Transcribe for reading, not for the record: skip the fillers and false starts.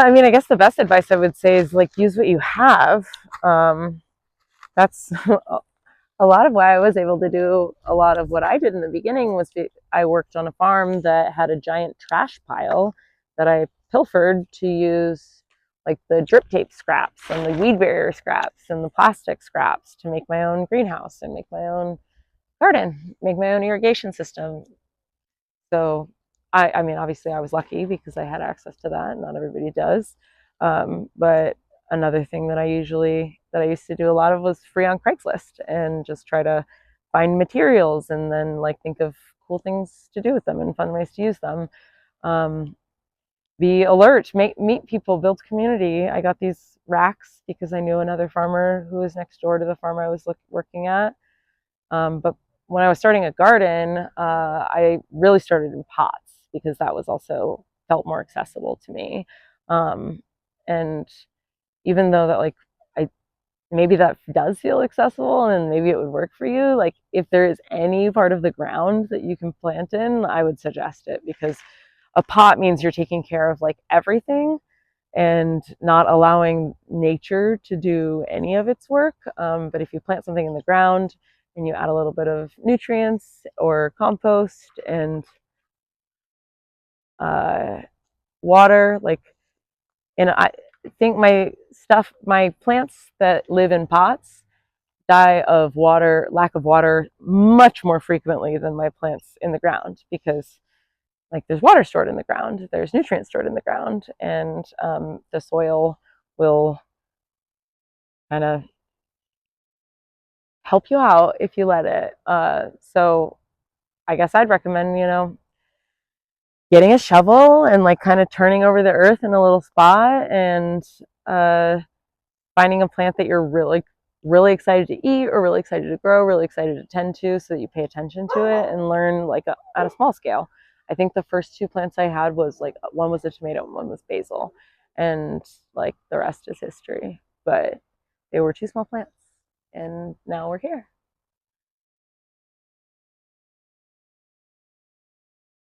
I mean, I guess the best advice I would say is like use what you have. That's a lot of why I was able to do a lot of what I did in the beginning was I worked on a farm that had a giant trash pile that I pilfered to use like the drip tape scraps and the weed barrier scraps and the plastic scraps to make my own greenhouse and make my own garden, make my own irrigation system. So I mean, obviously I was lucky because I had access to that. Not everybody does. But another thing that I used to do a lot of was free on Craigslist and just try to find materials and then like think of cool things to do with them and fun ways to use them. Um, be alert, meet people, build community. I got these racks because I knew another farmer who was next door to the farm I was working at. But when I was starting a garden, I really started in pots because that was also felt more accessible to me. And even though that like I maybe that does feel accessible and maybe it would work for you, like if there is any part of the ground that you can plant in, I would suggest it because a pot means you're taking care of like everything and not allowing nature to do any of its work. But if you plant something in the ground and you add a little bit of nutrients or compost and uh, water, like, and I think my plants that live in pots die of lack of water much more frequently than my plants in the ground because like there's water stored in the ground, there's nutrients stored in the ground, and the soil will kind of help you out if you let it. So I guess I'd recommend, getting a shovel and like kind of turning over the earth in a little spot and uh, finding a plant that you're really, really excited to eat or really excited to grow, really excited to tend to so that you pay attention to it and learn like at a small scale. I think the first two plants I had was like one was a tomato and one was basil. And like the rest is history. But they were two small plants and now we're here.